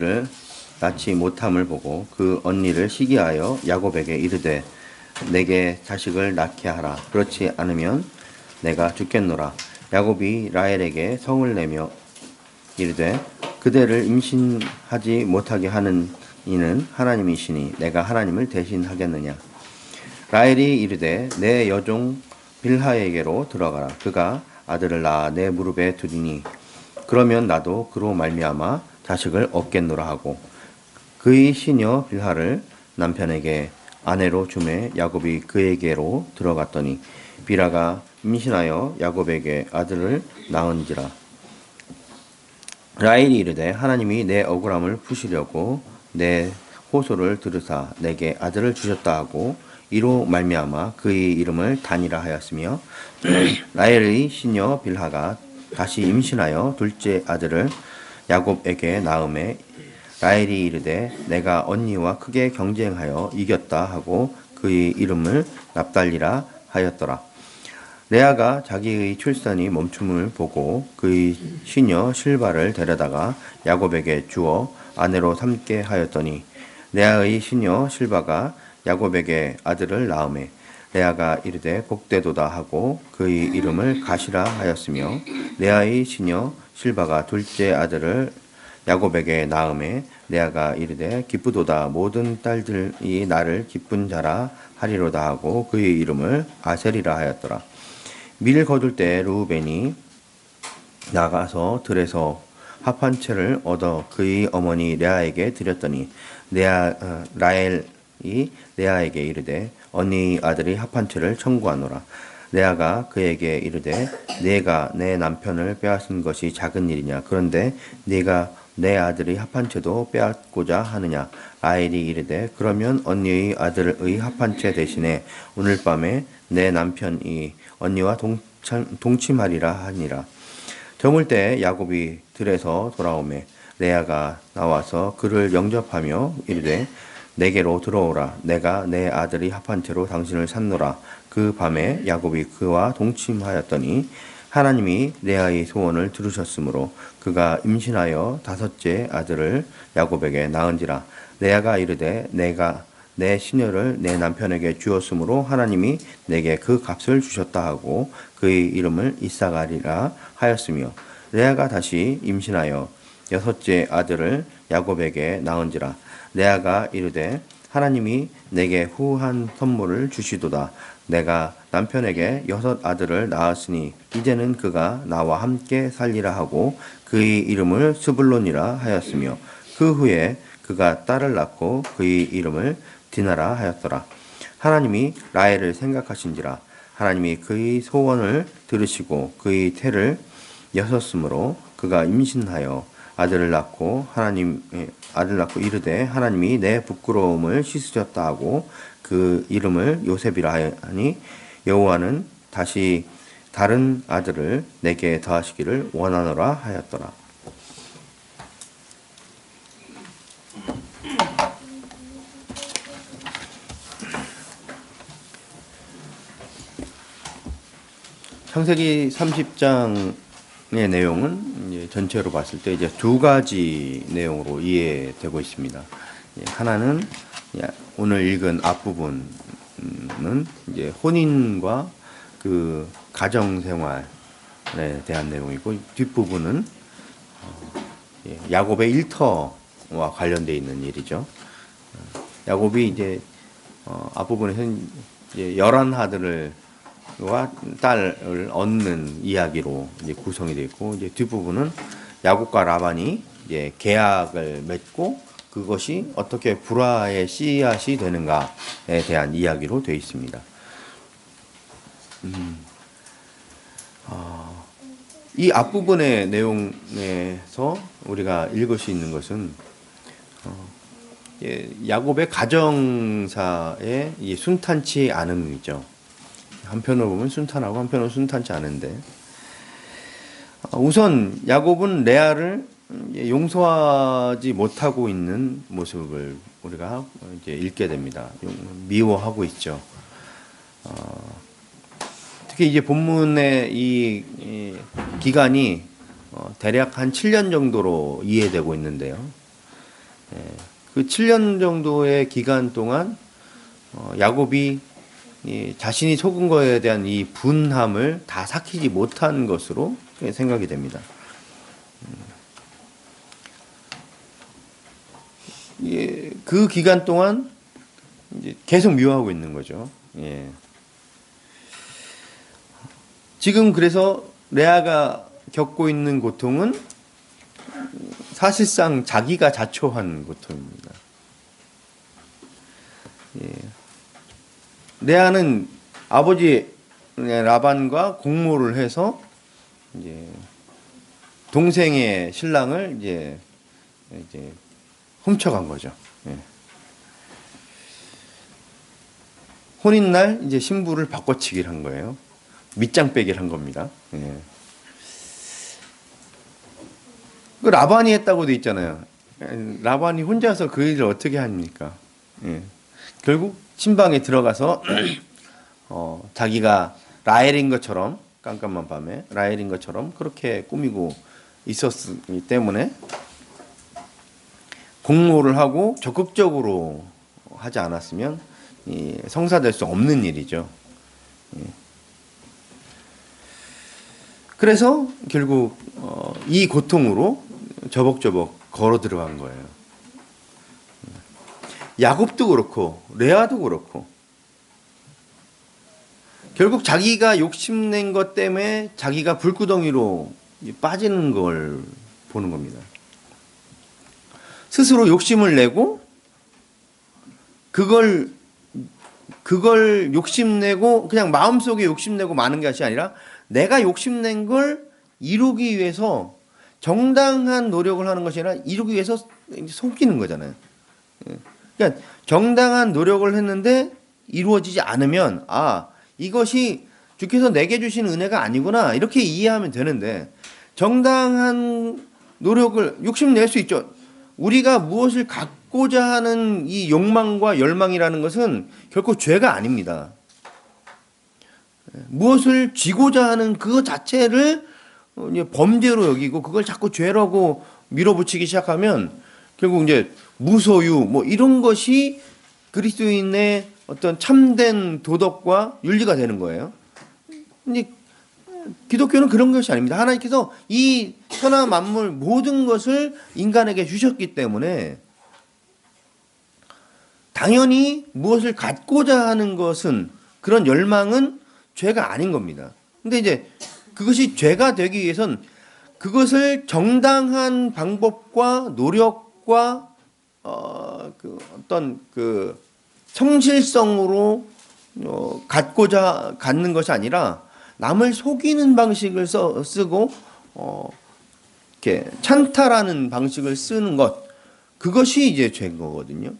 를 낳지 못함을 보고 그 언니를 시기하여 야곱에게 이르되 내게 자식을 낳게 하라. 그렇지 않으면 내가 죽겠노라. 야곱이 라헬에게 성을 내며 이르되 그대를 임신하지 못하게 하는 이는 하나님이시니 내가 하나님을 대신하겠느냐. 라헬이 이르되 내 여종 빌하에게로 들어가라. 그가 아들을 낳아 내 무릎에 두리니 그러면 나도 그로 말미암아 자식을 얻겠노라 하고 그의 시녀 빌하를 남편에게 아내로 주매 야곱이 그에게로 들어갔더니 빌하가 임신하여 야곱에게 아들을 낳은지라. 라헬이 이르되 하나님이 내 억울함을 푸시려고 내 호소를 들으사 내게 아들을 주셨다 하고 이로 말미암아 그의 이름을 단이라 하였으며 라헬의 시녀 빌하가 다시 임신하여 둘째 아들을 야곱에게 낳음에 라헬이 이르되 내가 언니와 크게 경쟁하여 이겼다 하고 그의 이름을 납달리라 하였더라. 레아가 자기의 출산이 멈춤을 보고 그의 시녀 실바를 데려다가 야곱에게 주어 아내로 삼게 하였더니 레아의 시녀 실바가 야곱에게 아들을 낳음에 레아가 이르되 복되도다 하고 그의 이름을 가시라 하였으며 레아의 시녀 실바가 둘째 아들을 야곱에게 낳음에 레아가 이르되 기쁘도다 모든 딸들이 나를 기쁜 자라 하리로다 하고 그의 이름을 아셀이라 하였더라. 밀 거둘 때 르우벤이 나가서 들에서 합한 채를 얻어 그의 어머니 레아에게 드렸더니 라헬이 레아에게 이르되 언니 아들이 합한 채를 청구하노라. 레아가 그에게 이르되 네가 내 남편을 빼앗은 것이 작은 일이냐. 그런데 네가 내 아들의 합한 채도 빼앗고자 하느냐. 라헬이 이르되 그러면 언니의 아들의 합한 채 대신에 오늘 밤에 내 남편이 언니와 동침하리라 하니라. 저물 때 야곱이 들에서 돌아오매 레아가 나와서 그를 영접하며 이르되 내게로 들어오라. 내가 내 아들이 합한 채로 당신을 샀노라. 그 밤에 야곱이 그와 동침하였더니 하나님이 레아의 소원을 들으셨으므로 그가 임신하여 다섯째 아들을 야곱에게 낳은지라. 레아가 이르되 내가 내 시녀를 내 남편에게 주었으므로 하나님이 내게 그 값을 주셨다 하고 그의 이름을 이사가리라 하였으며 레아가 다시 임신하여 여섯째 아들을 야곱에게 낳은지라. 레아가 이르되 하나님이 내게 후한 선물을 주시도다. 내가 남편에게 여섯 아들을 낳았으니 이제는 그가 나와 함께 살리라 하고 그의 이름을 스불론이라 하였으며 그 후에 그가 딸을 낳고 그의 이름을 디나라 하였더라. 하나님이 라헬을 생각하신지라. 하나님이 그의 소원을 들으시고 그의 태를 여섰으므로 그가 임신하여 아들을 낳고 이르되 하나님이 내 부끄러움을 씻으셨다 하고 그 이름을 요셉이라 하니 여호와는 다시 다른 아들을 내게 더하시기를 원하노라 하였더라. 창세기 30장의 내용은 이제 전체로 봤을 때 이제 두 가지 내용으로 이해되고 있습니다. 하나는 오늘 읽은 앞부분은 이제 혼인과 그 가정 생활에 대한 내용이고 뒷부분은 야곱의 일터와 관련되어 있는 일이죠. 야곱이 이제 앞부분에서는 이제 11아들을 와 딸을 얻는 이야기로 이제 구성이 되어 있고 이제 뒷부분은 야곱과 라반이 이제 계약을 맺고 그것이 어떻게 불화의 씨앗이 되는가에 대한 이야기로 되어 있습니다. 이 앞부분의 내용에서 우리가 읽을 수 있는 것은 야곱의 가정사의 순탄치 않음이죠. 한편으로 보면 순탄하고 한편으로 순탄치 않은데 우선 야곱은 레아를 용서하지 못하고 있는 모습을 우리가 이제 읽게 됩니다. 미워하고 있죠. 특히 이제 본문의 이 기간이 대략 한 7년 정도로 이해되고 있는데요. 그 7년 정도의 기간 동안 야곱이 자신이 속은 거에 대한 이 분함을 다 삭히지 못한 것으로 생각이 됩니다. 그 기간 동안 이제 계속 미워하고 있는 거죠. 지금 그래서 레아가 겪고 있는 고통은 사실상 자기가 자초한 고통입니다. 레아는 아버지 라반과 공모를 해서 이제 동생의 신랑을 이제 훔쳐간 거죠. 혼인날 이제 신부를 바꿔치기를 한 거예요. 밑장 빼기를 한 겁니다. 그 라반이 했다고 돼 있잖아요. 라반이 혼자서 그 일을 어떻게 합니까? 결국 신방에 들어가서 자기가 라헬인 것처럼 깜깜한 밤에 라헬인 것처럼 그렇게 꾸미고 있었기 때문에 공모를 하고 적극적으로 하지 않았으면 성사될 수 없는 일이죠. 그래서 결국 이 고통으로 저벅저벅 걸어 들어간 거예요. 야곱도 그렇고 레아도 그렇고 결국 자기가 욕심낸 것 때문에 자기가 불구덩이로 빠지는 걸 보는 겁니다. 스스로 욕심을 내고 그걸 욕심내고 그냥 마음속에 욕심내고 마는 것이 아니라 내가 욕심낸 걸 이루기 위해서 정당한 노력을 하는 것이 아니라 이루기 위해서 속이는 거잖아요. 그러니까 정당한 노력을 했는데 이루어지지 않으면 이것이 주께서 내게 주신 은혜가 아니구나 이렇게 이해하면 되는데 정당한 노력을 욕심낼 수 있죠. 우리가 무엇을 갖고자 하는 이 욕망과 열망이라는 것은 결코 죄가 아닙니다. 무엇을 쥐고자 하는 그 자체를 범죄로 여기고 그걸 자꾸 죄라고 밀어붙이기 시작하면 결국 이제 무소유 뭐 이런 것이 그리스도인의 어떤 참된 도덕과 윤리가 되는 거예요. 근데 기독교는 그런 것이 아닙니다. 하나님께서 이 천하 만물 모든 것을 인간에게 주셨기 때문에 당연히 무엇을 갖고자 하는 것은 그런 열망은 죄가 아닌 겁니다. 근데 이제 그것이 죄가 되기 위해선 그것을 정당한 방법과 노력과 어떤 성실성으로 갖는 것이 아니라 남을 속이는 방식을 쓰고 이렇게 찬탈하는 방식을 쓰는 것 그것이 이제 죄인 거거든요.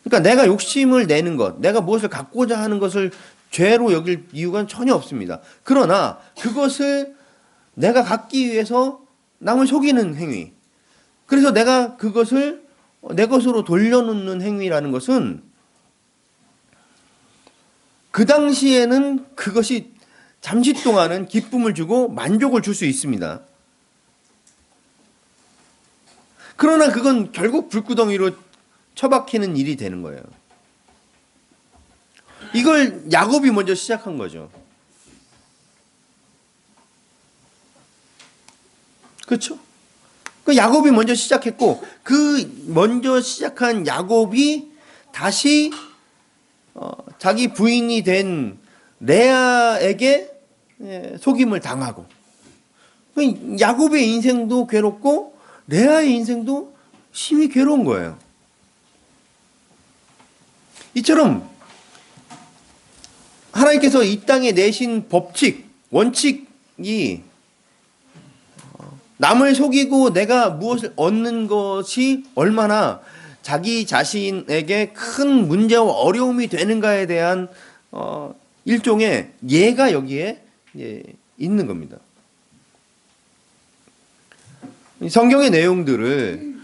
그러니까 내가 욕심을 내는 것, 내가 무엇을 갖고자 하는 것을 죄로 여길 이유가 전혀 없습니다. 그러나 그것을 내가 갖기 위해서 남을 속이는 행위, 그래서 내가 그것을 내 것으로 돌려놓는 행위라는 것은 그 당시에는 그것이 잠시 동안은 기쁨을 주고 만족을 줄 수 있습니다. 그러나 그건 결국 불구덩이로 처박히는 일이 되는 거예요. 이걸 야곱이 먼저 시작한 거죠. 그렇죠? 그 야곱이 먼저 시작했고 그 먼저 시작한 야곱이 다시 자기 부인이 된 레아에게 속임을 당하고 야곱의 인생도 괴롭고 레아의 인생도 심히 괴로운 거예요. 이처럼 하나님께서 이 땅에 내신 법칙, 원칙이 남을 속이고 내가 무엇을 얻는 것이 얼마나 자기 자신에게 큰 문제와 어려움이 되는가에 대한 일종의 예가 여기에 있는 겁니다. 성경의 내용들을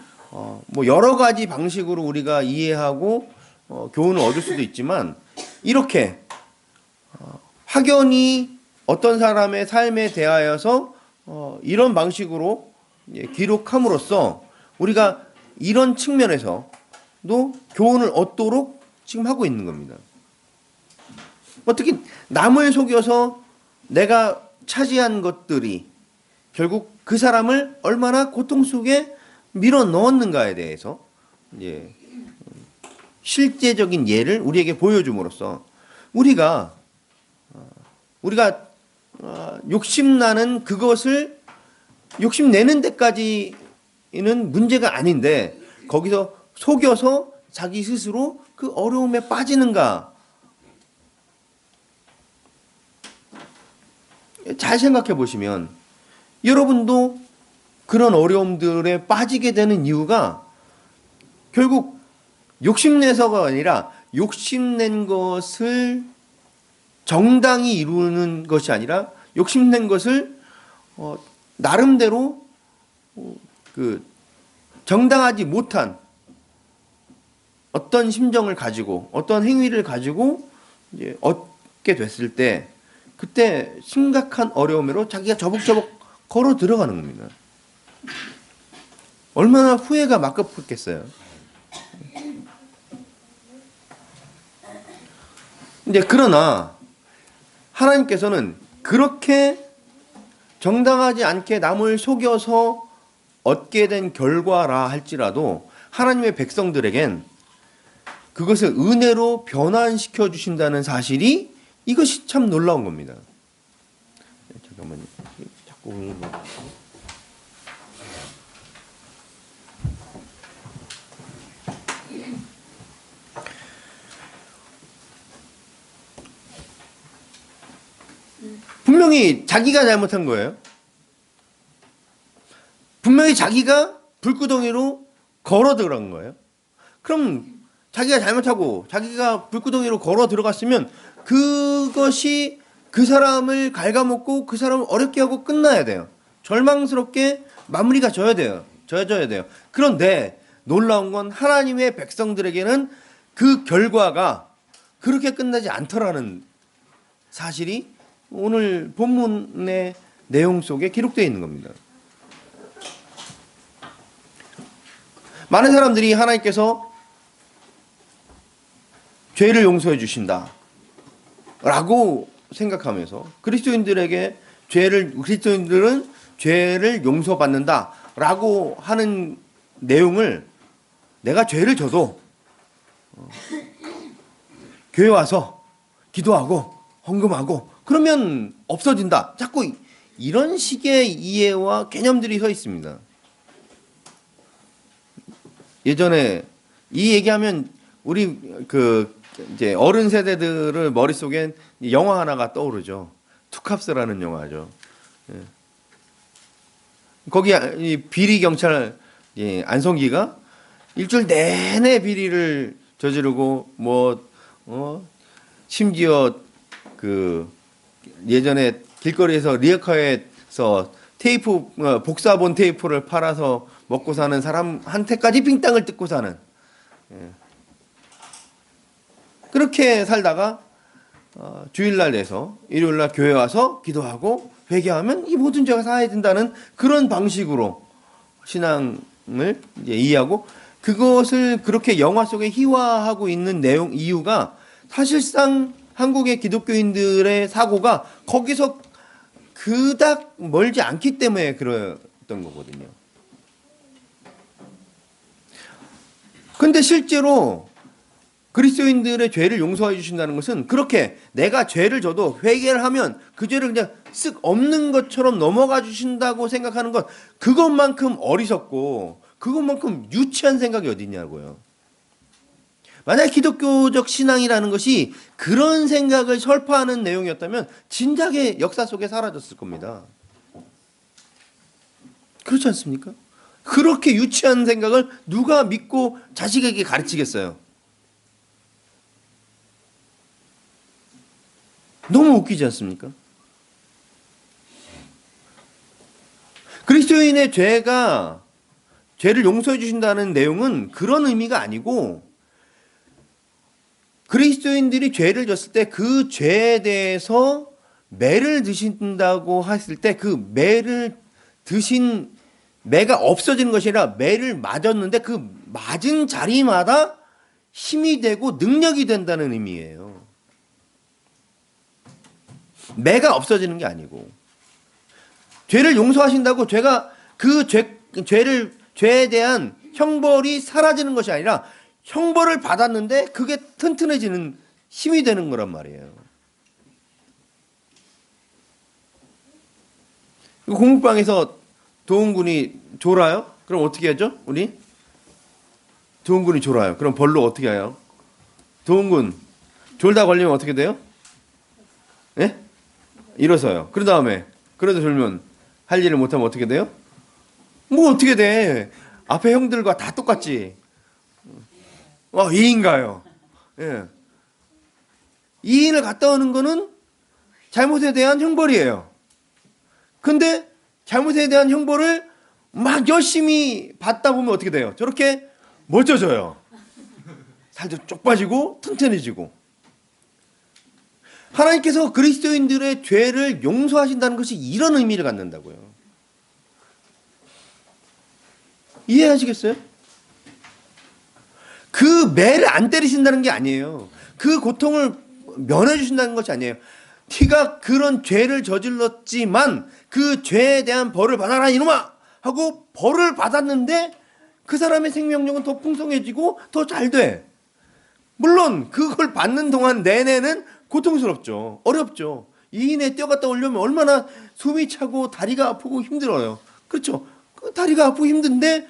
뭐 여러 가지 방식으로 우리가 이해하고 교훈을 얻을 수도 있지만 이렇게 확연히 어떤 사람의 삶에 대하여서 이런 방식으로 기록함으로써 우리가 이런 측면에서도 교훈을 얻도록 지금 하고 있는 겁니다. 어떻게 남을 속여서 내가 차지한 것들이 결국 그 사람을 얼마나 고통 속에 밀어 넣었는가에 대해서 이제 실제적인 예를 우리에게 보여줌으로써 우리가 욕심나는 그것을 욕심내는 데까지는 문제가 아닌데 거기서 속여서 자기 스스로 그 어려움에 빠지는가. 잘 생각해 보시면 여러분도 그런 어려움들에 빠지게 되는 이유가 결국 욕심내서가 아니라 욕심낸 것을 정당히 이루는 것이 아니라 욕심낸 것을 나름대로 그 정당하지 못한 어떤 심정을 가지고 어떤 행위를 가지고 이제 얻게 됐을 때 그때 심각한 어려움으로 자기가 저벅저벅 걸어 들어가는 겁니다. 얼마나 후회가 막급했겠어요. 이제 그러나 하나님께서는 그렇게 정당하지 않게 남을 속여서 얻게 된 결과라 할지라도 하나님의 백성들에겐 그것을 은혜로 변환시켜 주신다는 사실이 이것이 참 놀라운 겁니다. 잠깐만요. 자꾸 분명히 자기가 잘못한 거예요. 분명히 자기가 불구덩이로 걸어 들어간 거예요. 그럼 자기가 잘못하고 자기가 불구덩이로 걸어 들어갔으면 그것이 그 사람을 갉아먹고 그 사람을 어렵게 하고 끝나야 돼요. 절망스럽게 마무리가 져야 돼요. 져야 돼요. 그런데 놀라운 건 하나님의 백성들에게는 그 결과가 그렇게 끝나지 않더라는 사실이 오늘 본문의 내용 속에 기록되어 있는 겁니다. 많은 사람들이 하나님께서 죄를 용서해 주신다 라고 생각하면서 그리스도인들은 죄를 용서받는다 라고 하는 내용을 내가 죄를 져도 교회 와서 기도하고 헌금하고 그러면 없어진다. 자꾸 이런 식의 이해와 개념들이 서 있습니다. 예전에 이 얘기하면 우리 이제 어른 세대들의 머릿속엔 영화 하나가 떠오르죠. 투캅스라는 영화죠. 거기 이 비리 경찰 안성기가 일주일 내내 비리를 저지르고 심지어 예전에 길거리에서 리어카에서 테이프 복사본 테이프를 팔아서 먹고 사는 사람한테까지 빙땅을 뜯고 사는 그렇게 살다가 주일날 돼서 일요일날 교회 와서 기도하고 회개하면 이 모든 죄가 사해진다는 그런 방식으로 신앙을 이제 이해하고 그것을 그렇게 영화 속에 희화하고 있는 내용 이유가 사실상 한국의 기독교인들의 사고가 거기서 그닥 멀지 않기 때문에 그랬던 거거든요. 근데 실제로 그리스도인들의 죄를 용서해 주신다는 것은 그렇게 내가 죄를 져도 회개를 하면 그 죄를 그냥 쓱 없는 것처럼 넘어가 주신다고 생각하는 것 그것만큼 어리석고 그것만큼 유치한 생각이 어디 있냐고요. 만약 기독교적 신앙이라는 것이 그런 생각을 설파하는 내용이었다면 진작에 역사 속에 사라졌을 겁니다. 그렇지 않습니까? 그렇게 유치한 생각을 누가 믿고 자식에게 가르치겠어요? 너무 웃기지 않습니까? 그리스도인의 죄를 용서해 주신다는 내용은 그런 의미가 아니고 그리스도인들이 죄를 졌을 때 그 죄에 대해서 매를 드신다고 했을 때 그 매를 드신 매가 없어지는 것이 아니라 매를 맞았는데 그 맞은 자리마다 힘이 되고 능력이 된다는 의미예요. 매가 없어지는 게 아니고, 죄를 용서하신다고 죄가 그 죄에 대한 형벌이 사라지는 것이 아니라 형벌을 받았는데 그게 튼튼해지는 힘이 되는 거란 말이에요. 공부방에서 도훈군이 졸아요? 그럼 어떻게 하죠? 우리? 도훈군이 졸아요. 그럼 벌로 어떻게 해요? 도훈군 졸다 걸리면 어떻게 돼요? 예? 일어서요. 그 다음에 그래도 졸면 할 일을 못하면 어떻게 돼요? 뭐 어떻게 돼? 앞에 형들과 다 똑같지. 이인가요? 예. 이인을 갔다 오는 거는 잘못에 대한 형벌이에요. 근데 잘못에 대한 형벌을 막 열심히 받다 보면 어떻게 돼요? 저렇게 멋져져요. 살도 쪽 빠지고 튼튼해지고. 하나님께서 그리스도인들의 죄를 용서하신다는 것이 이런 의미를 갖는다고요. 이해하시겠어요? 그 매를 안 때리신다는 게 아니에요. 그 고통을 면해 주신다는 것이 아니에요. 네가 그런 죄를 저질렀지만 그 죄에 대한 벌을 받아라 이놈아 하고 벌을 받았는데 그 사람의 생명력은 더 풍성해지고 더 잘 돼. 물론 그걸 받는 동안 내내는 고통스럽죠. 어렵죠. 이인에 뛰어갔다 오려면 얼마나 숨이 차고 다리가 아프고 힘들어요. 그렇죠. 다리가 아프고 힘든데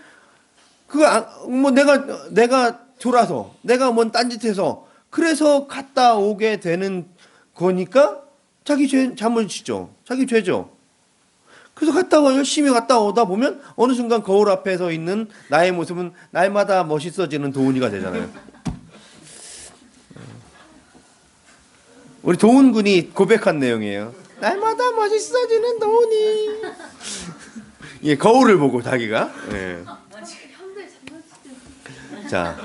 뭐 내가 졸아서 내가 뭔 딴짓해서 그래서 갔다 오게 되는 거니까 자기 잘못이죠. 자기 죄죠. 그래서 열심히 갔다 오다 보면 어느 순간 거울 앞에 서 있는 나의 모습은 날마다 멋있어지는 도훈이가 되잖아요. 우리 도훈군이 고백한 내용이에요. 날마다 멋있어지는 도훈이. 예, 거울을 보고 자기가. 예. 자,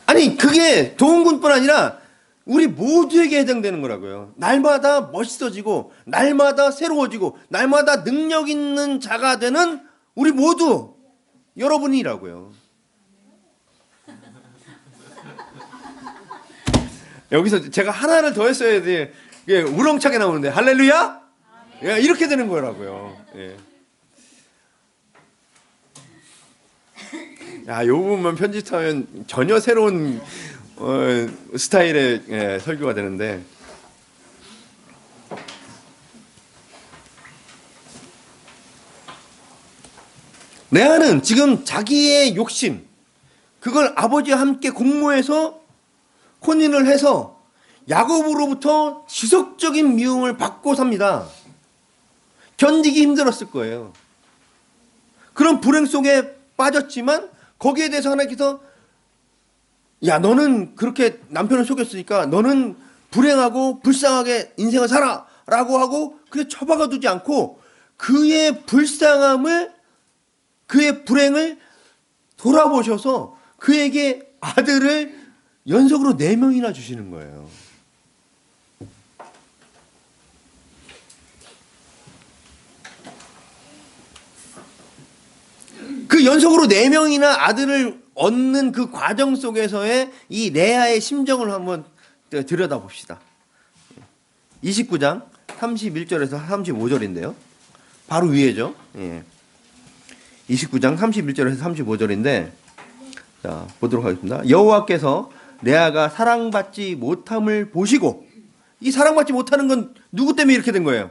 아니 그게 도훈군뿐 아니라 우리 모두에게 해당되는 거라고요. 날마다 멋있어지고 날마다 새로워지고 날마다 능력 있는 자가 되는 우리 모두 여러분이라고요. 여기서 제가 하나를 더 했어야 돼. 이게 우렁차게 나오는데 할렐루야? 예, 이렇게 되는 거라고요. 예. 야, 요 부분만 편집하면 전혀 새로운 스타일의 설교가 되는데, 레아는 지금 자기의 욕심, 그걸 아버지와 함께 공모해서 혼인을 해서 야곱으로부터 지속적인 미움을 받고 삽니다. 견디기 힘들었을 거예요. 그런 불행 속에 빠졌지만 거기에 대해서 하나님께서 야, 너는 그렇게 남편을 속였으니까 너는 불행하고 불쌍하게 인생을 살아 라고 하고 그냥 처박아 두지 않고 그의 불쌍함을, 그의 불행을 돌아보셔서 그에게 아들을 연속으로 4명이나 주시는 거예요. 그 연속으로 4명이나 아들을 얻는 그 과정 속에서의 이 레아의 심정을 한번 들여다봅시다. 29장 31절에서 35절인데요. 바로 위에죠. 예. 29장 31절에서 35절인데, 자, 보도록 하겠습니다. 여호와께서 레아가 사랑받지 못함을 보시고, 이 사랑받지 못하는 건 누구 때문에 이렇게 된 거예요?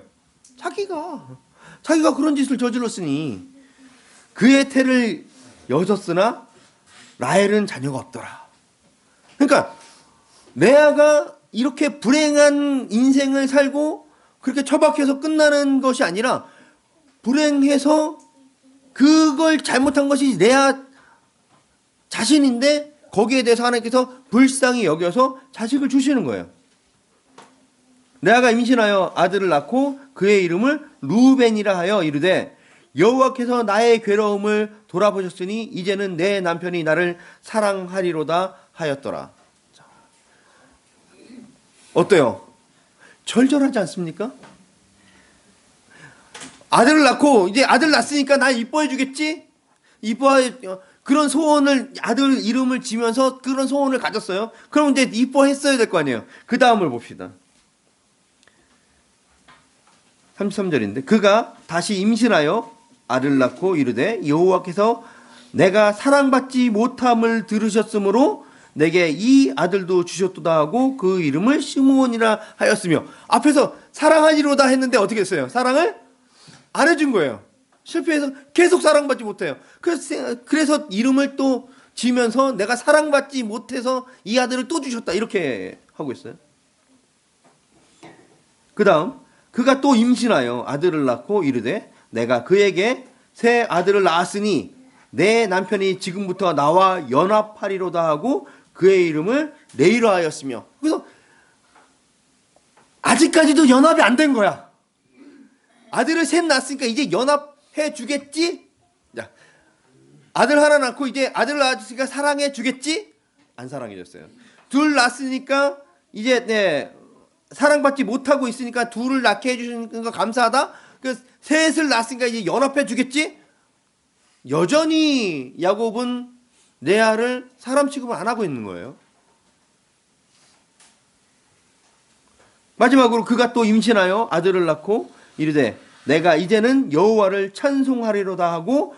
자기가 그런 짓을 저질렀으니 그의 태를 여셨으나 라헬은 자녀가 없더라. 그러니까 레아가 이렇게 불행한 인생을 살고 그렇게 처박혀서 끝나는 것이 아니라 불행해서 그걸 잘못한 것이 레아 자신인데 거기에 대해서 하나님께서 불쌍히 여겨서 자식을 주시는 거예요. 레아가 임신하여 아들을 낳고 그의 이름을 루벤이라 하여 이르되 여호와께서 나의 괴로움을 돌아보셨으니 이제는 내 남편이 나를 사랑하리로다 하였더라. 어때요? 절절하지 않습니까? 아들을 낳고 이제 아들 낳았으니까 날 이뻐해 주겠지? 그런 소원을 아들 이름을 지면서 그런 소원을 가졌어요. 그럼 이제 이뻐했어야 될 거 아니에요. 그 다음을 봅시다. 33절인데 그가 다시 임신하여 아들을 낳고 이르되 여호와께서 내가 사랑받지 못함을 들으셨으므로 내게 이 아들도 주셨도다 하고 그 이름을 시므온이라 하였으며 앞에서 사랑하리로다 했는데 어떻게 했어요? 사랑을 안 해준 거예요. 실패해서 계속 사랑받지 못해요. 그래서 이름을 또 지면서 내가 사랑받지 못해서 이 아들을 또 주셨다 이렇게 하고 있어요. 그 다음 그가 또 임신하여 아들을 낳고 이르되 내가 그에게 새 아들을 낳았으니 내 남편이 지금부터 나와 연합하리로다 하고 그의 이름을 레이라 하였으며 그래서 아직까지도 연합이 안 된 거야. 아들을 셋 낳았으니까 이제 연합해 주겠지? 자, 아들 하나 낳고 이제 아들 낳았으니까 사랑해 주겠지? 안 사랑해 줬어요. 둘 낳았으니까 이제 사랑받지 못하고 있으니까 둘을 낳게 해주시는 거 감사하다. 그 셋을 낳았으니까 이제 연합해 주겠지? 여전히 야곱은 레아를 사람 취급을 안 하고 있는 거예요. 마지막으로 그가 또 임신하여 아들을 낳고 이르되 내가 이제는 여호와를 찬송하리로다 하고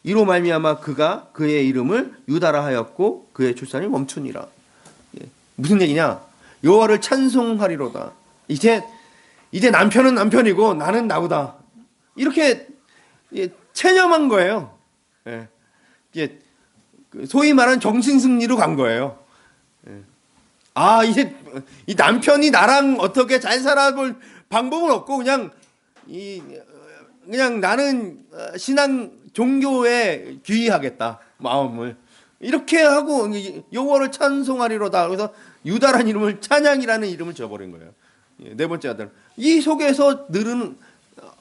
이로 말미암아 그가 그의 이름을 유다라 하였고 그의 출산이 멈추니라. 무슨 얘기냐? 여호와를 찬송하리로다. 이제 남편은 남편이고 나는 나보다. 이렇게 체념한 거예요. 소위 말하는 정신승리로 간 거예요. 이제 이 남편이 나랑 어떻게 잘 살아볼 방법은 없고 그냥 나는 신앙 종교에 귀의하겠다 마음을 이렇게 하고 여호와를 찬송하리로다. 그래서 유다라는 이름을 찬양이라는 이름을 줘버린 거예요. 네 번째 아들. 이 속에서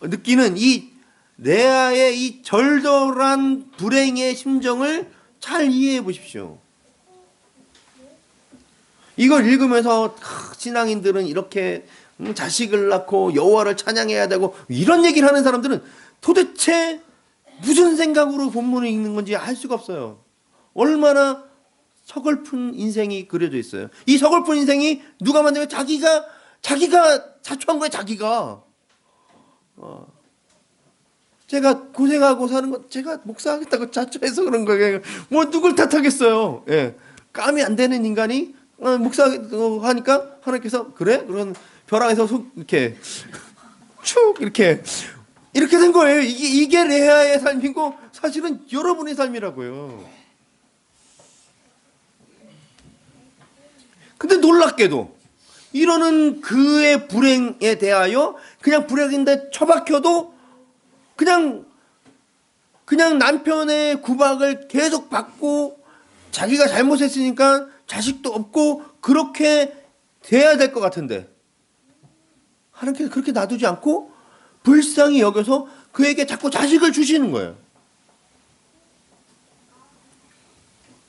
느끼는 이 레아의 이 절절한 불행의 심정을 잘 이해해 보십시오. 이걸 읽으면서 신앙인들은 이렇게 자식을 낳고 여호와를 찬양해야 되고 이런 얘기를 하는 사람들은 도대체 무슨 생각으로 본문을 읽는 건지 알 수가 없어요. 얼마나 서글픈 인생이 그려져 있어요. 이 서글픈 인생이 누가 만들면 자기가 자초한 거예요. 자기가. 제가 고생하고 사는 거 제가 목사하겠다고 자초해서 그런 거예요. 뭐 누굴 탓하겠어요. 감이 안 되는 인간이 목사하니까 하나님께서 그래? 그런 벼랑에서 이렇게 축 이렇게 된 거예요. 이게 레아의 삶이고 사실은 여러분의 삶이라고요. 근데 놀랍게도 이러는 그의 불행에 대하여 그냥 불행인데 처박혀도 그냥 남편의 구박을 계속 받고 자기가 잘못했으니까 자식도 없고 그렇게 돼야 될 것 같은데 하나님께서 그렇게 놔두지 않고 불쌍히 여겨서 그에게 자꾸 자식을 주시는 거예요.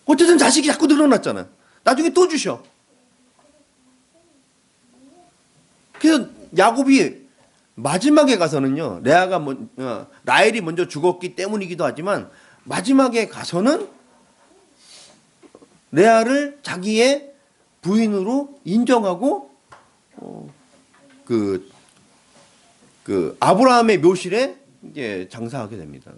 어쨌든 자식이 자꾸 늘어났잖아. 나중에 또 주셔. 그래서 야곱이 마지막에 가서는요, 라헬이 먼저 죽었기 때문이기도 하지만 마지막에 가서는 레아를 자기의 부인으로 인정하고 아브라함의 묘실에 이제 장사하게 됩니다.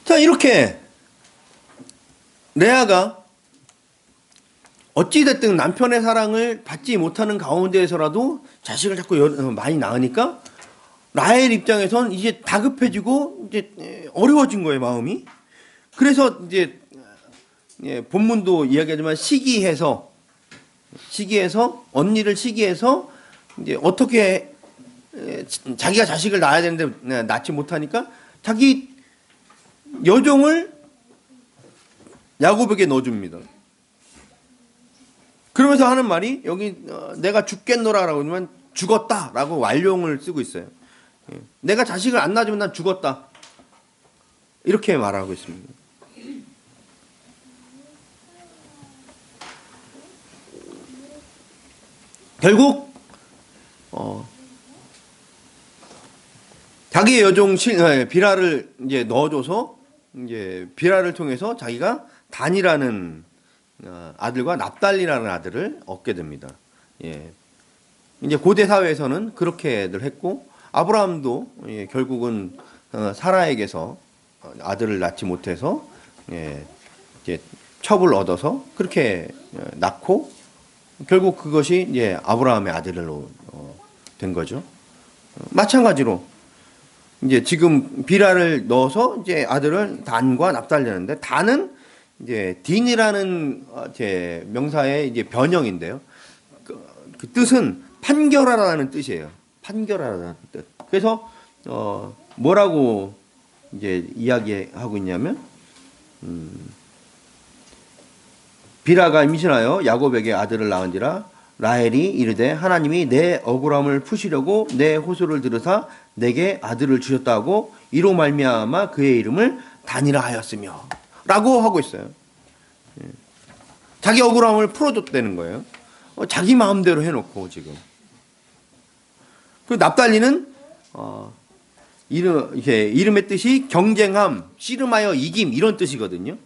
자, 이렇게 레아가 어찌됐든 남편의 사랑을 받지 못하는 가운데에서라도 자식을 자꾸 많이 낳으니까 라헬 입장에선 이제 다급해지고 이제 어려워진 거예요, 마음이. 그래서 이제 본문도 이야기하지만 언니를 시기해서 이제 어떻게 자기가 자식을 낳아야 되는데 낳지 못하니까 자기 여종을 야곱에게 넣어줍니다. 그러면서 하는 말이 여기 내가 죽겠노라라고 하면 죽었다라고 완료형을 쓰고 있어요. 내가 자식을 안 낳아주면 난 죽었다. 이렇게 말하고 있습니다. 결국 자기의 여종 비라를 이제 넣어줘서 이제 비라를 통해서 자기가 단이라는 아들과 납달리라는 아들을 얻게 됩니다. 예. 이제 고대 사회에서는 그렇게들 했고 아브라함도 결국은 사라에게서 아들을 낳지 못해서 이제 첩을 얻어서 그렇게 낳고 결국 그것이 이제 아브라함의 아들로 된 거죠. 마찬가지로 이제 지금 비라를 넣어서 이제 아들을 단과 납달리는데 단은 이제 딘이라는 제 명사의 이제 변형인데요. 그 뜻은 판결하라는 뜻이에요. 판결하라는 뜻. 그래서 뭐라고 이제 이야기하고 있냐면 비라가 임신하여 야곱에게 아들을 낳은지라 라헬이 이르되 하나님이 내 억울함을 푸시려고 내 호소를 들으사 내게 아들을 주셨다고 이로 말미암아 그의 이름을 단이라 하였으며 라고 하고 있어요. 자기 억울함을 풀어줬다는 거예요. 자기 마음대로 해놓고 지금. 그 납달리는 이름의 뜻이 경쟁함, 씨름하여 이김 이런 뜻이거든요.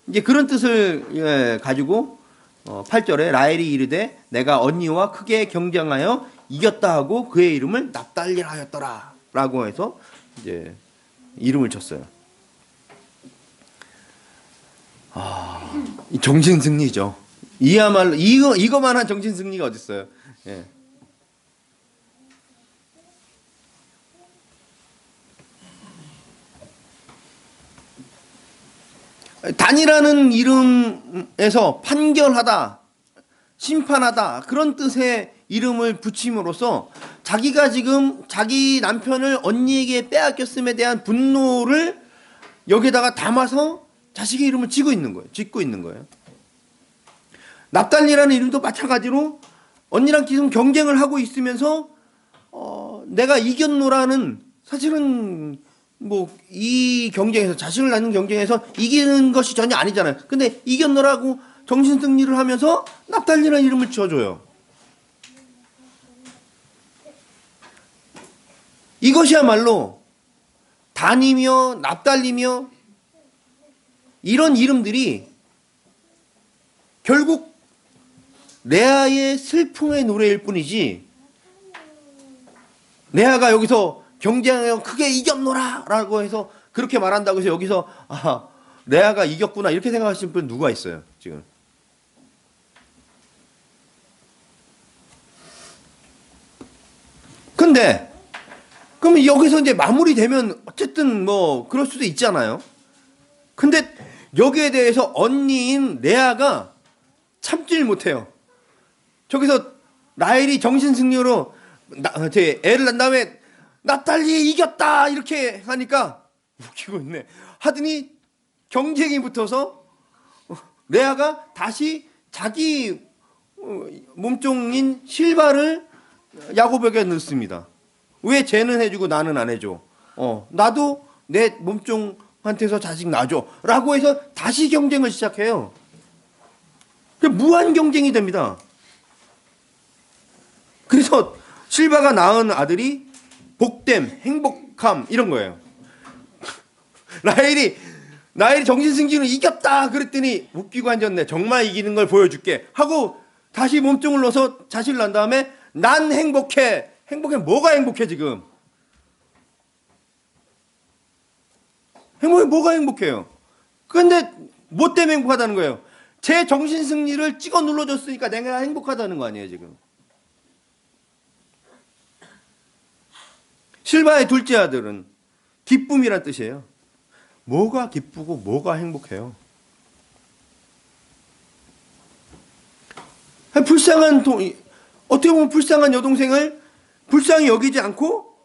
이제 그런 뜻을 가지고 8절에 라헬이 이르되 내가 언니와 크게 경쟁하여 이겼다 하고 그의 이름을 납달리라 하였더라 라고 해서 이제 이름을 줬어요. 정신승리죠. 이야말로 이거만한 정신승리가 어디 있어요? 예. 단이라는 이름에서 판결하다, 심판하다 그런 뜻의 이름을 붙임으로써 자기가 지금 자기 남편을 언니에게 빼앗겼음에 대한 분노를 여기다가 담아서 자식의 이름을 짓고 있는 거예요. 납달리라는 이름도 마찬가지로 언니랑 지금 경쟁을 하고 있으면서 내가 이겼노라는 사실은 뭐 이 경쟁에서 자식을 낳는 경쟁에서 이기는 것이 전혀 아니잖아요. 근데 이겼노라고 정신승리를 하면서 납달리라는 이름을 지어줘요. 이것이야말로 단이며 납달리며 이런 이름들이 결국 레아의 슬픔의 노래일 뿐이지 레아가 여기서 경쟁하여 크게 이겼노라 라고 해서 그렇게 말한다고 해서 여기서 레아가 이겼구나 이렇게 생각하시는 분 누가 있어요 지금? 근데 그러면 여기서 이제 마무리되면 어쨌든 뭐 그럴 수도 있잖아요. 근데 여기에 대해서 언니인 레아가 참질 못해요. 저기서 라헬이 정신승리로 애를 낳은 다음에 납달리 이겼다 이렇게 하니까 웃기고 있네. 하더니 경쟁이 붙어서 레아가 다시 자기 몸종인 실바를 야곱에게 넣습니다. 왜 쟤는 해주고 나는 안 해줘? 나도 내 몸종한테서 자식 낳아줘 라고 해서 다시 경쟁을 시작해요. 무한 경쟁이 됩니다. 그래서 실바가 낳은 아들이 복됨, 행복함 이런 거예요. 라헬이 정신승리로 이겼다 그랬더니 웃기고 앉았네. 정말 이기는 걸 보여줄게 하고 다시 몸종을 넣어서 자식을 낳은 다음에 난 행복해. 행복해. 뭐가 행복해 지금? 뭐가 행복해요? 그런데 뭐 때문에 행복하다는 거예요? 제 정신승리를 찍어 눌러줬으니까 내가 행복하다는 거 아니에요 지금? 실바의 둘째 아들은 기쁨이란 뜻이에요. 뭐가 기쁘고 뭐가 행복해요? 어떻게 보면 불쌍한 여동생을 불쌍히 여기지 않고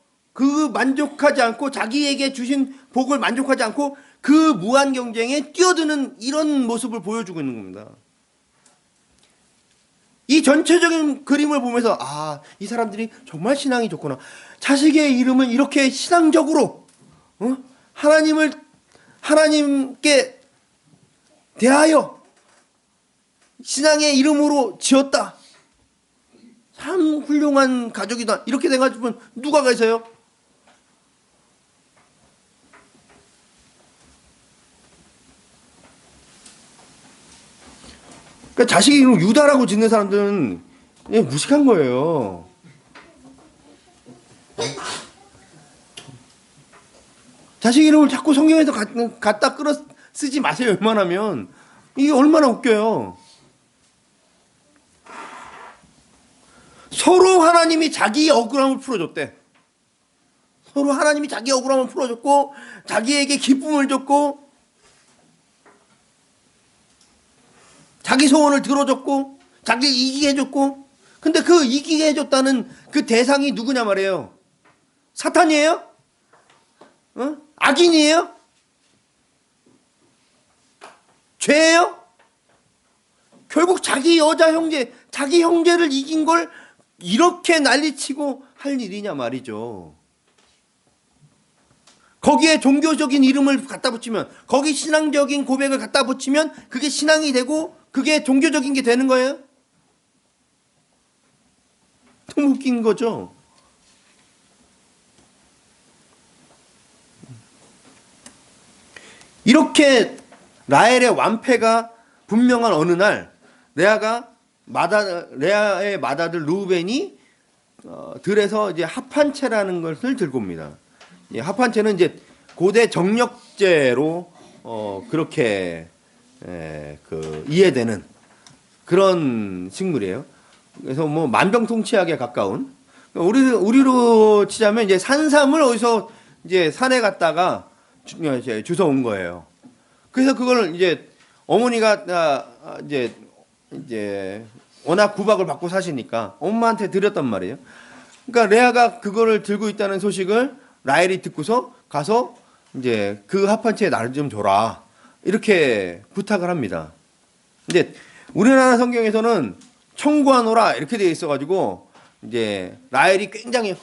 만족하지 않고 자기에게 주신 복을 만족하지 않고 그 무한 경쟁에 뛰어드는 이런 모습을 보여주고 있는 겁니다. 이 전체적인 그림을 보면서 이 사람들이 정말 신앙이 좋구나. 자식의 이름을 이렇게 신앙적으로 하나님께 대하여 신앙의 이름으로 지었다. 참 훌륭한 가족이다. 이렇게 돼가지고 누가 계세요? 그러니까 자식 이름 유다라고 짓는 사람들은 그냥 무식한 거예요. 자식 이름을 자꾸 성경에서 갖다 끌어 쓰지 마세요. 웬만하면. 이게 얼마나 웃겨요. 서로 하나님이 자기의 억울함을 풀어줬대. 서로 하나님이 자기의 억울함을 풀어줬고 자기에게 기쁨을 줬고 자기 소원을 들어줬고 자기를 이기게 해줬고. 근데 그 이기게 해줬다는 그 대상이 누구냐 말이에요. 사탄이에요? 어? 악인이에요? 죄예요? 결국 자기 여자 형제, 자기 형제를 이긴 걸 이렇게 난리치고 할 일이냐 말이죠. 거기에 종교적인 이름을 갖다 붙이면, 거기 신앙적인 고백을 갖다 붙이면 그게 신앙이 되고 그게 종교적인 게 되는 거예요? 너무 웃긴 거죠. 이렇게 라헬의 완패가 분명한 어느 날 레아의 맏아들 루벤이 들에서 이제 합한채라는 것을 들고 옵니다. 이 합한채는 이제 고대 정력제로 그렇게 이해되는 그런 식물이에요. 그래서 뭐 만병통치약에 가까운, 우리로 치자면 이제 산삼을 어디서 이제 산에 갔다가 주워 온 거예요. 그래서 그걸 이제 어머니가 이제 워낙 구박을 받고 사시니까 엄마한테 드렸단 말이에요. 그러니까 레아가 그거를 들고 있다는 소식을 라헬이 듣고서 가서 이제 그 합한채에 나를 좀 줘라 이렇게 부탁을 합니다. 근데 우리나라 성경에서는 청구하노라 이렇게 되어 있어가지고 이제 라헬이 굉장히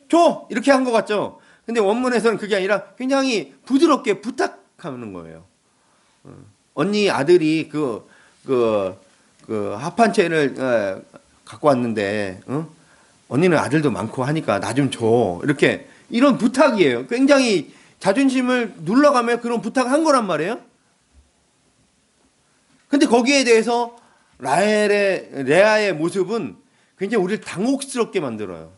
줘 이렇게 한 것 같죠. 근데 원문에서는 그게 아니라 굉장히 부드럽게 부탁하는 거예요. 언니 아들이 그 합한채를 갖고 왔는데 언니는 아들도 많고 하니까 나 좀 줘. 이렇게 이런 부탁이에요. 굉장히 자존심을 눌러가며 그런 부탁을 한 거란 말이에요. 근데 거기에 대해서 레아의 모습은 굉장히 우리를 당혹스럽게 만들어요.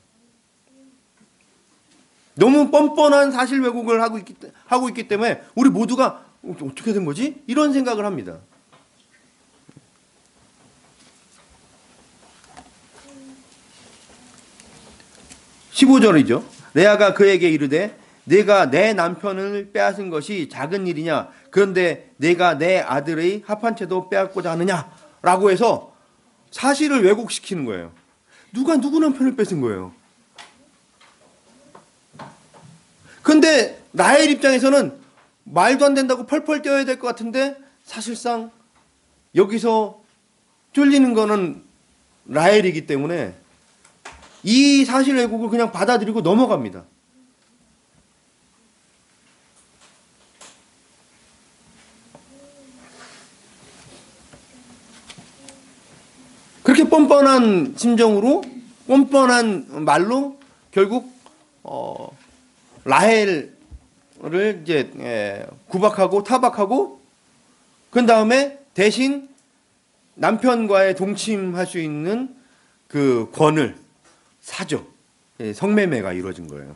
너무 뻔뻔한 사실 왜곡을 하고 있기 때문에 우리 모두가 어떻게 된 거지? 이런 생각을 합니다. 15절이죠. 레아가 그에게 이르되 네가 내 남편을 빼앗은 것이 작은 일이냐? 그런데 내가 내 아들의 합한채도 빼앗고자 하느냐? 라고 해서 사실을 왜곡시키는 거예요. 누가 누구 남편을 뺏은 거예요. 근데 라헬 입장에서는 말도 안 된다고 펄펄 뛰어야 될 것 같은데 사실상 여기서 쫄리는 거는 라헬이기 때문에 이 사실 왜곡을 그냥 받아들이고 넘어갑니다. 그렇게 뻔뻔한 심정으로 뻔뻔한 말로 결국 라헬을 이제 구박하고 타박하고 그 다음에 대신 남편과의 동침할 수 있는 그 권을 사죠. 성매매가 이루어진 거예요.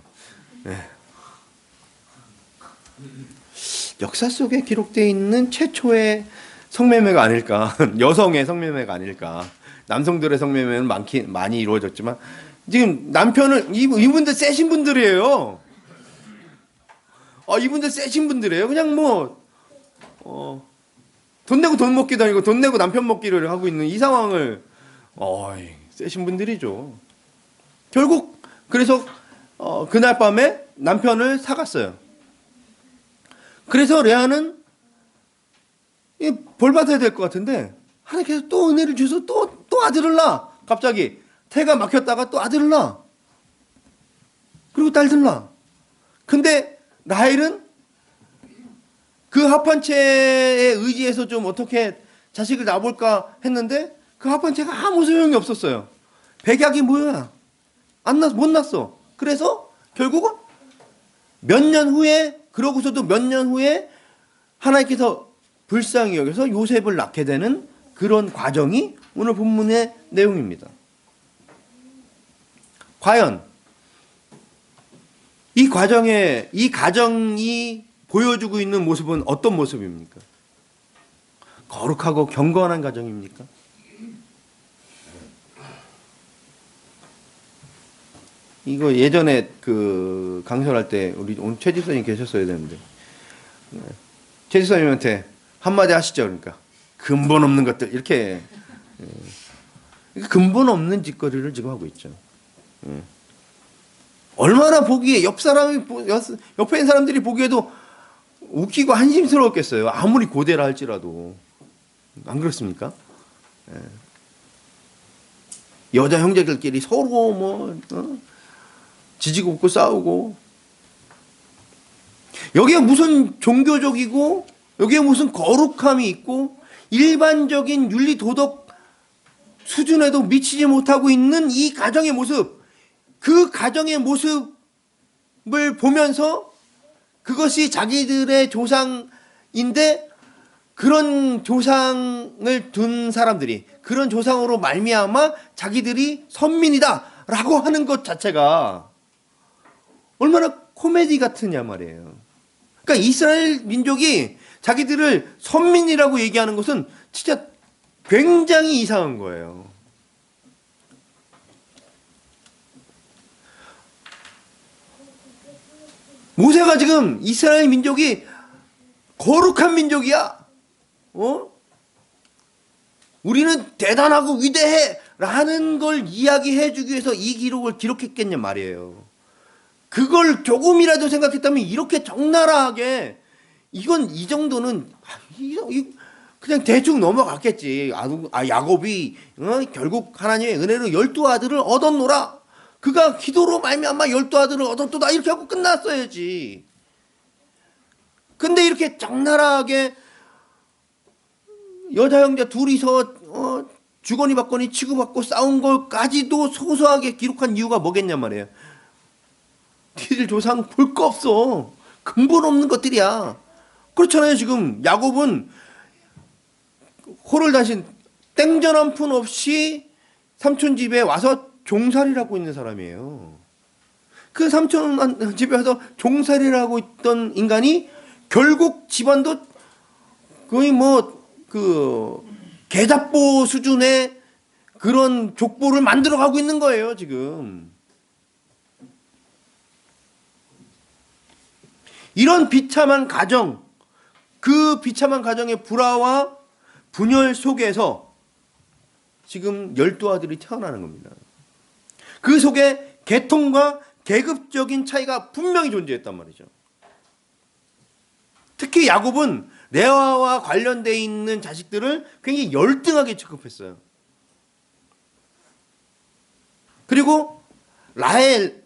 역사 속에 기록되어 있는 최초의 성매매가 아닐까. 여성의 성매매가 아닐까. 남성들의 성매매는 많이 이루어졌지만 지금 남편을 이분들 세신 분들이에요. 이분들 세신 분들이에요. 그냥 뭐 돈 내고 돈 먹기도 아니고 돈 내고 남편 먹기를 하고 있는 이 상황을 세신 분들이죠. 결국 그래서 그날 밤에 남편을 사갔어요. 그래서 레아는 벌 받아야 될 것 같은데 하나님께서 또 은혜를 주셔서 또 아들을 낳아. 갑자기 태가 막혔다가 또 아들을 낳아. 그리고 딸들 낳아. 근데 라헬은 그 합한채에 의지해서 좀 어떻게 자식을 낳아볼까 했는데 그 합한채가 아무 소용이 없었어요. 백약이 뭐야? 못 났어. 그래서 결국은 몇 년 후에, 그러고서도 몇 년 후에 하나님께서 불쌍히 여겨서 요셉을 낳게 되는 그런 과정이 오늘 본문의 내용입니다. 과연 이 가정이 보여주고 있는 모습은 어떤 모습입니까? 거룩하고 경건한 가정입니까? 이거 예전에 그 강설할 때 우리 오늘 최 집사님 계셨어야 되는데, 최 집사님한테 한마디 하시죠. 그러니까 근본 없는 것들, 이렇게 근본 없는 짓거리를 지금 하고 있죠. 얼마나 보기에 옆에 있는 사람들이 보기에도 웃기고 한심스러웠겠어요. 아무리 고대라 할지라도. 안 그렇습니까? 여자 형제들끼리 서로 지지고 볶고 싸우고, 여기에 무슨 종교적이고 여기에 무슨 거룩함이 있고 일반적인 윤리 도덕 수준에도 미치지 못하고 있는 이 가정의 모습, 그 가정의 모습을 보면서 그것이 자기들의 조상인데, 그런 조상을 둔 사람들이 그런 조상으로 말미암아 자기들이 선민이다라고 하는 것 자체가 얼마나 코미디 같으냐 말이에요. 그러니까 이스라엘 민족이 자기들을 선민이라고 얘기하는 것은 진짜 굉장히 이상한 거예요. 모세가 지금 이스라엘 민족이 거룩한 민족이야. 우리는 대단하고 위대해 라는 걸 이야기해 주기 위해서 이 기록을 기록했겠냐 말이에요. 그걸 조금이라도 생각했다면 이렇게 적나라하게, 이건 이 정도는 그냥 대충 넘어갔겠지. 야곱이 결국 하나님의 은혜로 12아들을 얻었노라. 그가 기도로 말미암아 12아들을 얻었도다. 이렇게 하고 끝났어야지. 근데 이렇게 적나라하게 여자 형제 둘이서 주거니 받거니 치고받고 싸운 걸까지도 소소하게 기록한 이유가 뭐겠냐 말이에요. 니들 조상 볼 거 없어. 근본 없는 것들이야. 그렇잖아요. 지금 야곱은 호를 다신 땡전 한 푼 없이 삼촌 집에 와서 종살이를 하고 있는 사람이에요. 그 삼촌 집에 와서 종살이를 하고 있던 인간이 결국 집안도 거의 계잡보 수준의 그런 족보를 만들어가고 있는 거예요, 지금. 이런 비참한 가정, 그 비참한 가정의 불화와 분열 속에서 지금 12아들이 태어나는 겁니다. 그 속에 계통과 계급적인 차이가 분명히 존재했단 말이죠. 특히 야곱은 레아와 관련되어 있는 자식들을 굉장히 열등하게 취급했어요. 그리고 라헬,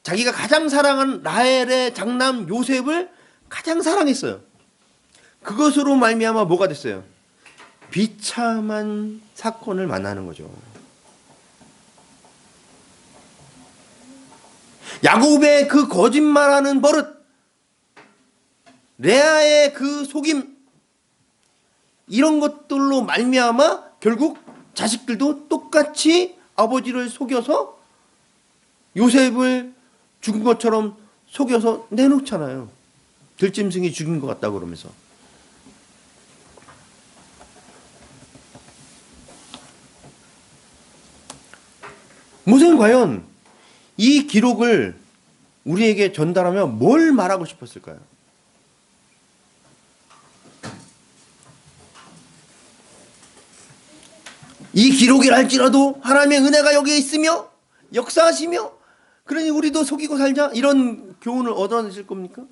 자기가 가장 사랑하는 라헬의 장남 요셉을 가장 사랑했어요. 그것으로 말미암아 뭐가 됐어요? 비참한 사건을 만나는 거죠. 야곱의 그 거짓말하는 버릇, 레아의 그 속임, 이런 것들로 말미암아 결국 자식들도 똑같이 아버지를 속여서 요셉을 죽은 것처럼 속여서 내놓잖아요. 들짐승이 죽인 것 같다고 그러면서. 모세는 과연 이 기록을 우리에게 전달하며 뭘 말하고 싶었을까요? 이 기록이랄지라도 하나님의 은혜가 여기에 있으며 역사하시며 그러니 우리도 속이고 살자, 이런 교훈을 얻어내실 겁니까?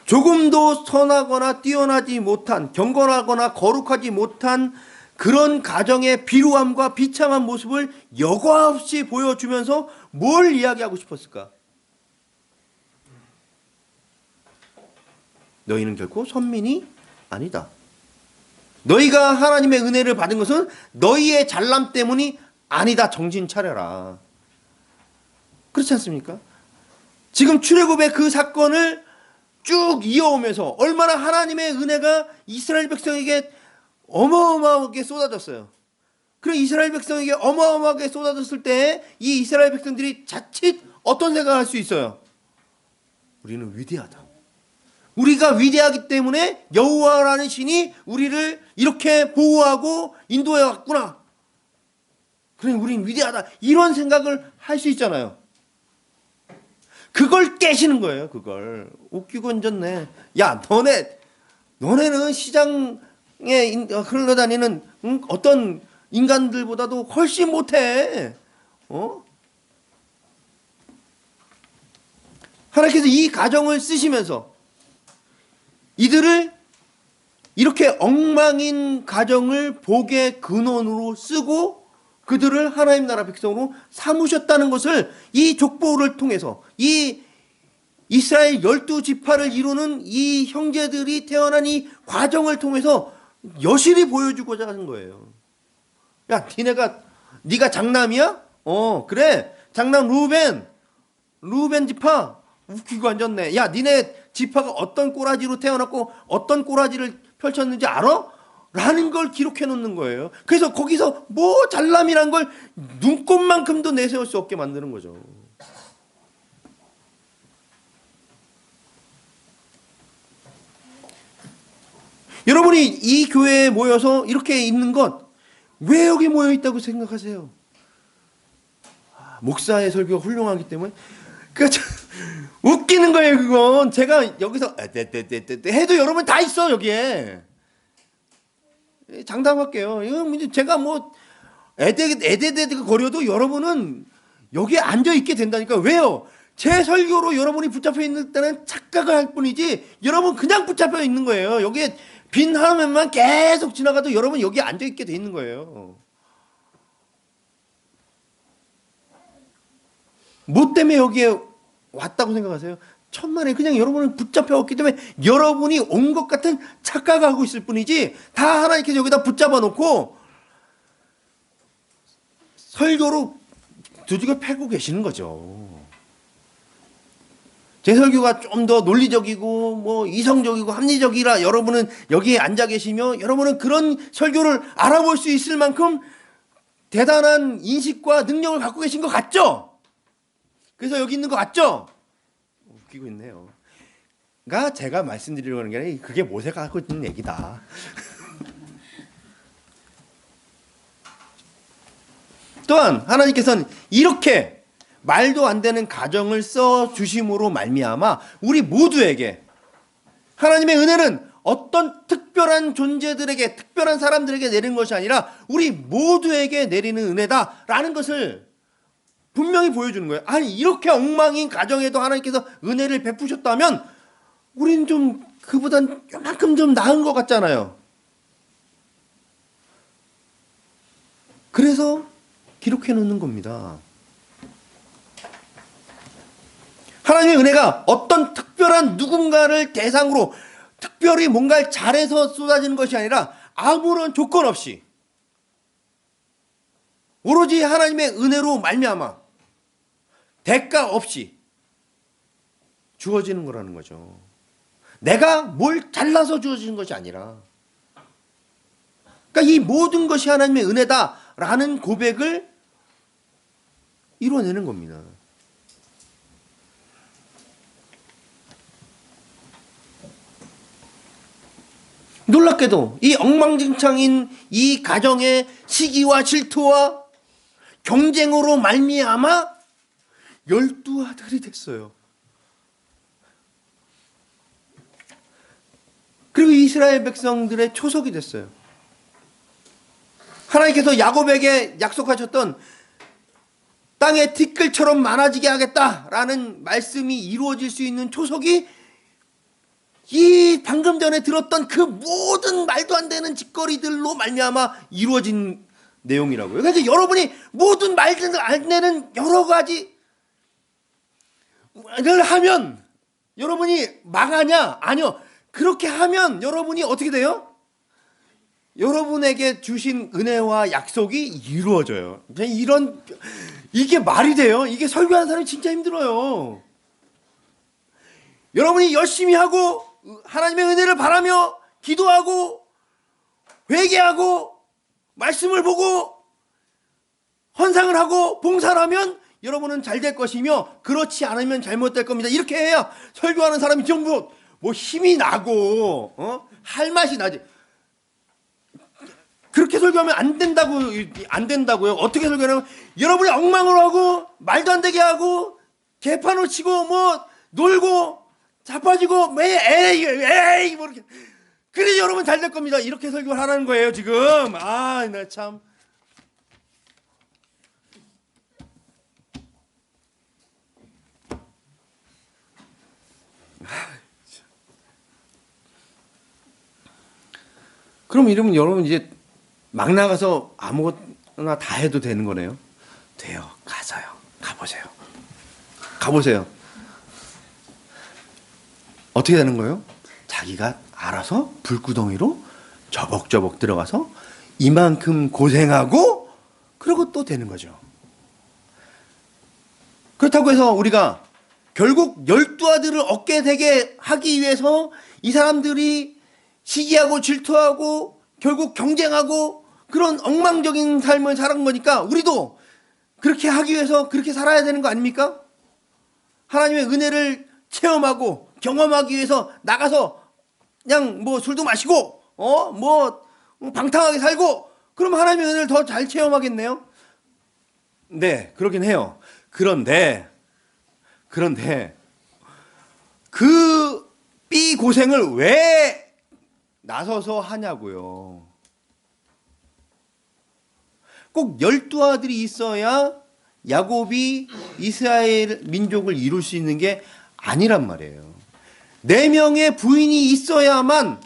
조금도 선하거나 뛰어나지 못한, 경건하거나 거룩하지 못한 그런 가정의 비루함과 비참한 모습을 여과 없이 보여주면서 뭘 이야기하고 싶었을까? 너희는 결코 선민이 아니다. 너희가 하나님의 은혜를 받은 것은 너희의 잘남 때문이 아니다. 정신 차려라. 그렇지 않습니까? 지금 출애굽의 그 사건을 쭉 이어오면서 얼마나 하나님의 은혜가 이스라엘 백성에게 어마어마하게 쏟아졌어요. 그리고 이스라엘 백성에게 어마어마하게 쏟아졌을 때 이 이스라엘 백성들이 자칫 어떤 생각을 할 수 있어요? 우리는 위대하다. 우리가 위대하기 때문에 여호와라는 신이 우리를 이렇게 보호하고 인도해 왔구나. 그러니 우리는 위대하다. 이런 생각을 할 수 있잖아요. 그걸 깨시는 거예요. 그걸. 웃기고 앉았네. 야, 너네는 시장에 흘러다니는 어떤 인간들보다도 훨씬 못해. 하나님께서 이 가정을 쓰시면서 이들을 이렇게 엉망인 가정을 복의 근원으로 쓰고 그들을 하나님 나라 백성으로 삼으셨다는 것을 이 족보를 통해서 이 이스라엘 12지파를 이루는 이 형제들이 태어난 이 과정을 통해서 여실히 보여주고자 하는 거예요. 야, 네가 장남이야? 그래. 장남 루벤 지파. 웃기고 앉았네. 야, 니네 지파가 어떤 꼬라지로 태어났고 어떤 꼬라지를 펼쳤는지 알아? 라는 걸 기록해 놓는 거예요. 그래서 거기서 뭐 잘남이란 걸 눈꼽만큼도 내세울 수 없게 만드는 거죠. 여러분이 이 교회에 모여서 이렇게 있는 것 왜 여기 모여 있다고 생각하세요? 목사의 설교가 훌륭하기 때문에 웃기는 거예요. 그건 제가 여기서 해도 여러분 다 있어 여기에. 장담할게요. 이거 제가 뭐 에데데데 거려도 여러분은 여기에 앉아 있게 된다니까. 왜요? 제 설교로 여러분이 붙잡혀 있다는 착각을 할 뿐이지 여러분 그냥 붙잡혀 있는 거예요. 여기에 빈 화면만 계속 지나가도 여러분 여기에 앉아 있게 돼 있는 거예요. 뭐 때문에 여기에 왔다고 생각하세요? 천만에 그냥 여러분을 붙잡혀 왔기 때문에 여러분이 온 것 같은 착각을 하고 있을 뿐이지 다 하나님께서 여기다 붙잡아 놓고 설교로 두둑을 패고 계시는 거죠. 제 설교가 좀 더 논리적이고 뭐 이성적이고 합리적이라 여러분은 여기에 앉아 계시며 여러분은 그런 설교를 알아볼 수 있을 만큼 대단한 인식과 능력을 갖고 계신 것 같죠? 그래서 여기 있는 것 같죠? 웃기고 있네요. 그러니까 제가 말씀드리려고 하는 게 아니라 그게 모세가 하고 있는 얘기다. 또한 하나님께서는 이렇게 말도 안 되는 가정을 써 주심으로 말미암아 우리 모두에게 하나님의 은혜는 어떤 특별한 존재들에게 특별한 사람들에게 내리는 것이 아니라 우리 모두에게 내리는 은혜다라는 것을 분명히 보여주는 거예요. 아니 이렇게 엉망인 가정에도 하나님께서 은혜를 베푸셨다면 우리는 좀 그보단 요만큼 좀 나은 것 같잖아요. 그래서 기록해 놓는 겁니다. 하나님의 은혜가 어떤 특별한 누군가를 대상으로 특별히 뭔가를 잘해서 쏟아지는 것이 아니라 아무런 조건 없이 오로지 하나님의 은혜로 말미암아 대가 없이 주어지는 거라는 거죠. 내가 뭘 잘나서 주어지는 것이 아니라 그러니까 이 모든 것이 하나님의 은혜다라는 고백을 이루어내는 겁니다. 놀랍게도 이 엉망진창인 이 가정의 시기와 질투와 경쟁으로 말미암아 12아들이 됐어요. 그리고 이스라엘 백성들의 초석이 됐어요. 하나님께서 야곱에게 약속하셨던 땅의 티끌처럼 많아지게 하겠다라는 말씀이 이루어질 수 있는 초석이 이 방금 전에 들었던 그 모든 말도 안 되는 짓거리들로 말미암아 이루어진 내용이라고요. 그래서 여러분이 모든 말도 안 되는 여러 가지를 하면 여러분이 망하냐? 아니요. 그렇게 하면 여러분이 어떻게 돼요? 여러분에게 주신 은혜와 약속이 이루어져요. 이게 말이 돼요? 이게 설교하는 사람이 진짜 힘들어요. 여러분이 열심히 하고 하나님의 은혜를 바라며 기도하고 회개하고 말씀을 보고 헌상을 하고 봉사를 하면 여러분은 잘 될 것이며, 그렇지 않으면 잘못될 겁니다. 이렇게 해야 설교하는 사람이 전부 뭐 힘이 나고 할 맛이 나지. 그렇게 설교하면 안 된다고요. 어떻게 설교하냐면 여러분이 엉망으로 하고 말도 안 되게 하고 개판을 치고 뭐 놀고 자빠지고 에이 뭐 이렇게, 그래 여러분 잘 될 겁니다. 이렇게 설교를 하라는 거예요 지금. 나 참. 그럼 이러면 여러분 이제 막 나가서 아무거나 다 해도 되는 거네요? 돼요. 가보세요. 어떻게 되는 거예요? 자기가 알아서 불구덩이로 저벅저벅 들어가서 이만큼 고생하고 그러고 또 되는 거죠. 그렇다고 해서 우리가 결국 12아들을 얻게 되게 하기 위해서 이 사람들이 시기하고 질투하고 결국 경쟁하고 그런 엉망적인 삶을 살은 거니까 우리도 그렇게 하기 위해서 그렇게 살아야 되는 거 아닙니까? 하나님의 은혜를 체험하고 경험하기 위해서 나가서 그냥 뭐 술도 마시고 뭐 방탕하게 살고, 그럼 하나님의 은혜를 더 잘 체험하겠네요. 네, 그러긴 해요. 그런데 그 삐 고생을 왜 나서서 하냐고요. 꼭 12아들이 있어야 야곱이 이스라엘 민족을 이룰 수 있는 게 아니란 말이에요. 4명의 부인이 있어야만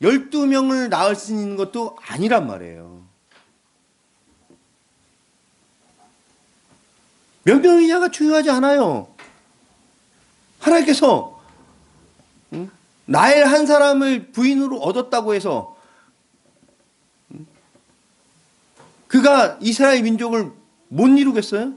12명을 낳을 수 있는 것도 아니란 말이에요. 몇 명이냐가 중요하지 않아요. 하나님께서 나엘 한 사람을 부인으로 얻었다고 해서 그가 이스라엘 민족을 못 이루겠어요?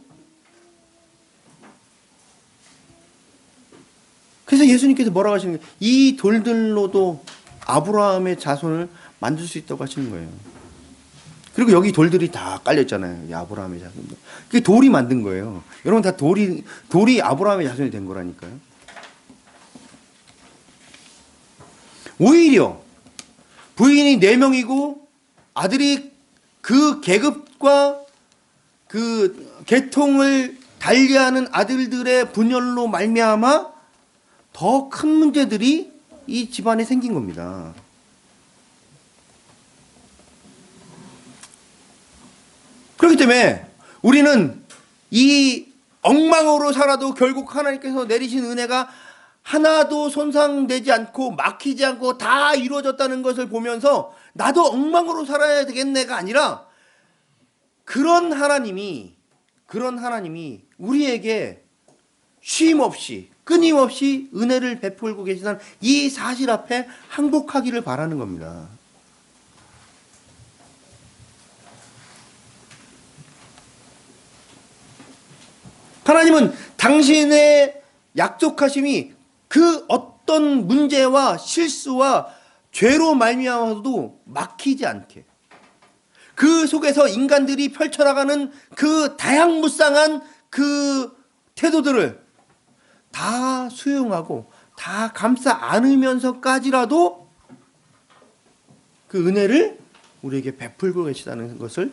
그래서 예수님께서 뭐라고 하시는 거예요? 이 돌들로도 아브라함의 자손을 만들 수 있다고 하시는 거예요. 그리고 여기 돌들이 다 깔렸잖아요. 이 아브라함의 자손. 그게 돌이 만든 거예요. 여러분 다 돌이 아브라함의 자손이 된 거라니까요. 오히려 부인이 4명이고 아들이 그 계급과 그 계통을 달리하는 아들들의 분열로 말미암아 더 큰 문제들이 이 집안에 생긴 겁니다. 그렇기 때문에 우리는 이 엉망으로 살아도 결국 하나님께서 내리신 은혜가 하나도 손상되지 않고 막히지 않고 다 이루어졌다는 것을 보면서 나도 엉망으로 살아야 되겠네가 아니라, 그런 하나님이 우리에게 쉼없이 끊임없이 은혜를 베풀고 계시다는 이 사실 앞에 항복하기를 바라는 겁니다. 하나님은 당신의 약속하심이 그 어떤 문제와 실수와 죄로 말미암아도 막히지 않게, 그 속에서 인간들이 펼쳐나가는 그 다양무쌍한 그 태도들을 다 수용하고 다 감싸 안으면서까지라도 그 은혜를 우리에게 베풀고 계시다는 것을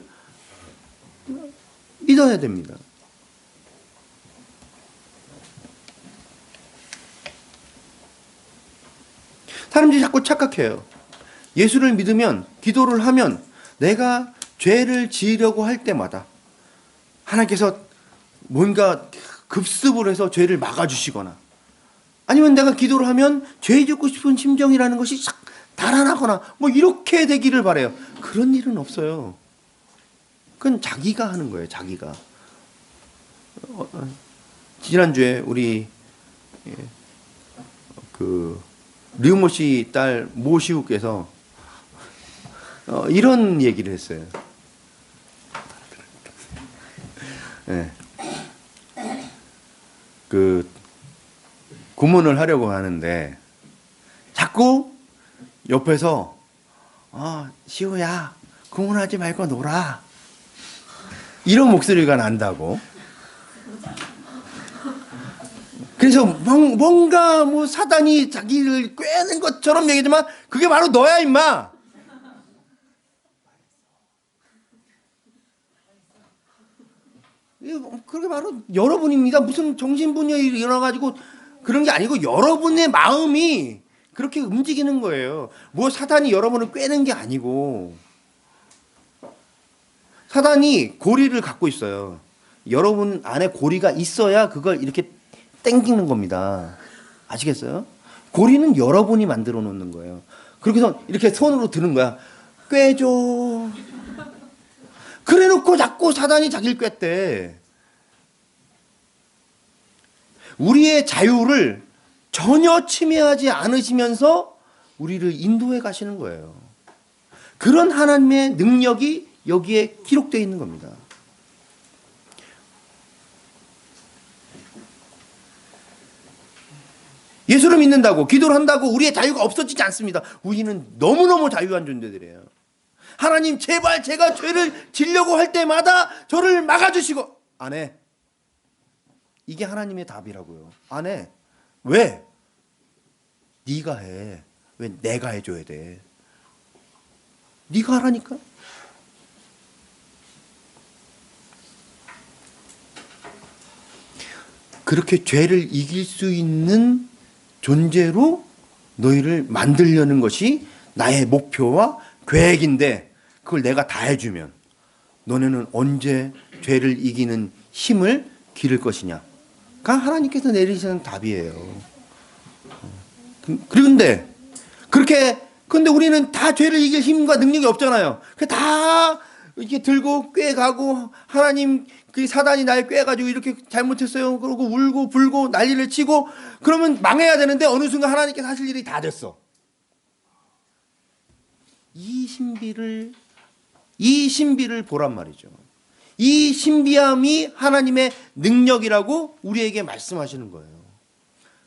믿어야 됩니다. 사람들이 자꾸 착각해요. 예수를 믿으면, 기도를 하면 내가 죄를 지으려고 할 때마다 하나님께서 뭔가 급습을 해서 죄를 막아주시거나, 아니면 내가 기도를 하면 죄 짓고 싶은 심정이라는 것이 싹 달아나거나 뭐 이렇게 되기를 바라요. 그런 일은 없어요. 그건 자기가 하는 거예요. 자기가. 지난주에 우리 그 류모 씨 딸 모시우께서 이런 얘기를 했어요. 네. 그 구문을 하려고 하는데 자꾸 옆에서 시우야 구문하지 말고 놀아 이런 목소리가 난다고. 그래서 뭔가 뭐 사단이 자기를 꿰는 것처럼 얘기지만 그게 바로 너야 임마. 그게 바로 여러분입니다. 무슨 정신분열이 일어나가지고 그런 게 아니고 여러분의 마음이 그렇게 움직이는 거예요. 뭐 사단이 여러분을 꿰는 게 아니고 사단이 고리를 갖고 있어요. 여러분 안에 고리가 있어야 그걸 이렇게 땡기는 겁니다. 아시겠어요? 고리는 여러분이 만들어 놓는 거예요. 그렇게 해서 이렇게 손으로 드는 거야. 꿰줘. 그래 놓고 자꾸 사단이 자기를 꿰대. 우리의 자유를 전혀 침해하지 않으시면서 우리를 인도해 가시는 거예요. 그런 하나님의 능력이 여기에 기록되어 있는 겁니다. 예수를 믿는다고 기도를 한다고 우리의 자유가 없어지지 않습니다. 우리는 너무너무 자유한 존재들이에요. 하나님 제발 제가 죄를 지려고 할 때마다 저를 막아주시고. 안 해. 이게 하나님의 답이라고요. 안 해. 왜? 네가 해. 왜 내가 해줘야 돼? 네가 하라니까. 그렇게 죄를 이길 수 있는 존재로 너희를 만들려는 것이 나의 목표와 계획인데 그걸 내가 다 해주면 너네는 언제 죄를 이기는 힘을 기를 것이냐가 하나님께서 내리시는 답이에요. 그런데 근데 우리는 다 죄를 이길 힘과 능력이 없잖아요. 다 이렇게 들고 꿰가고 하나님 그 사단이 날 꿰가지고 이렇게 잘못했어요. 그러고 울고 불고 난리를 치고 그러면 망해야 되는데 어느 순간 하나님께서 하실 일이 다 됐어. 이 신비를 보란 말이죠. 이 신비함이 하나님의 능력이라고 우리에게 말씀하시는 거예요.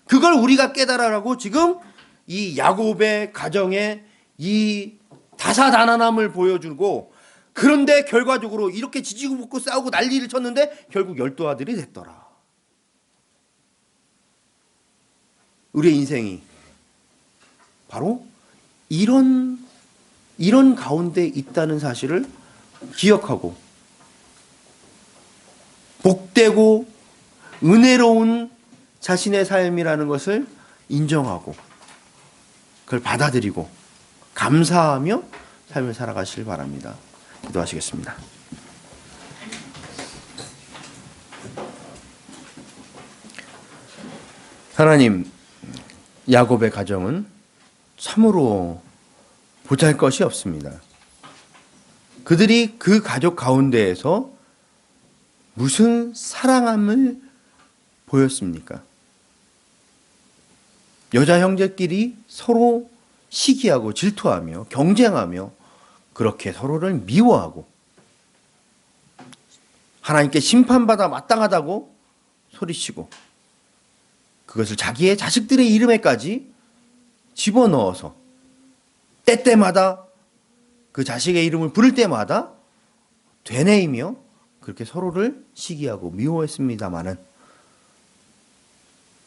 그걸 우리가 깨달아라고 지금 이 야곱의 가정에 이 다사다난함을 보여주고 그런데 결과적으로 이렇게 지지고 볶고 싸우고 난리를 쳤는데 결국 12 아들이 됐더라. 우리의 인생이 바로 이런 가운데 있다는 사실을 기억하고 복되고 은혜로운 자신의 삶이라는 것을 인정하고 그걸 받아들이고 감사하며 삶을 살아가시길 바랍니다. 기도하시겠습니다. 하나님, 야곱의 가정은 참으로 보잘것이 없습니다. 그들이 그 가족 가운데에서 무슨 사랑함을 보였습니까? 여자 형제끼리 서로 시기하고 질투하며 경쟁하며 그렇게 서로를 미워하고 하나님께 심판받아 마땅하다고 소리치고 그것을 자기의 자식들의 이름에까지 집어넣어서 때때마다 그 자식의 이름을 부를 때마다 되뇌이며 그렇게 서로를 시기하고 미워했습니다마는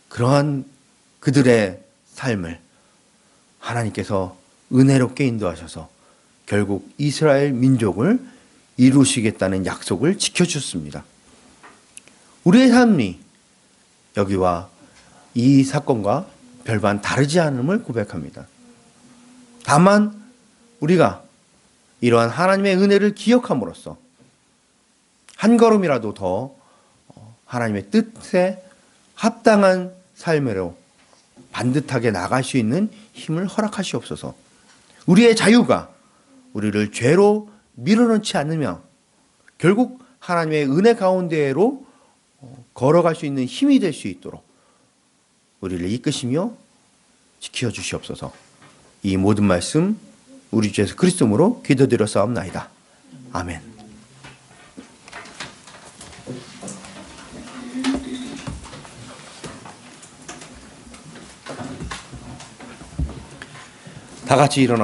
그러한 그들의 삶을 하나님께서 은혜롭게 인도하셔서 결국 이스라엘 민족을 이루시겠다는 약속을 지켜주셨습니다. 우리의 삶이 여기와 이 사건과 별반 다르지 않음을 고백합니다. 다만 우리가 이러한 하나님의 은혜를 기억함으로써 한 걸음이라도 더 하나님의 뜻에 합당한 삶으로 반듯하게 나갈 수 있는 힘을 허락하시옵소서. 우리의 자유가 우리를 죄로 밀어넣지 않으며 결국 하나님의 은혜 가운데로 걸어갈 수 있는 힘이 될 수 있도록 우리를 이끄시며 지켜주시옵소서. 이 모든 말씀 우리 주 예수 그리스도로 기도드렸사옵나이다. 아멘. 다 같이 일어나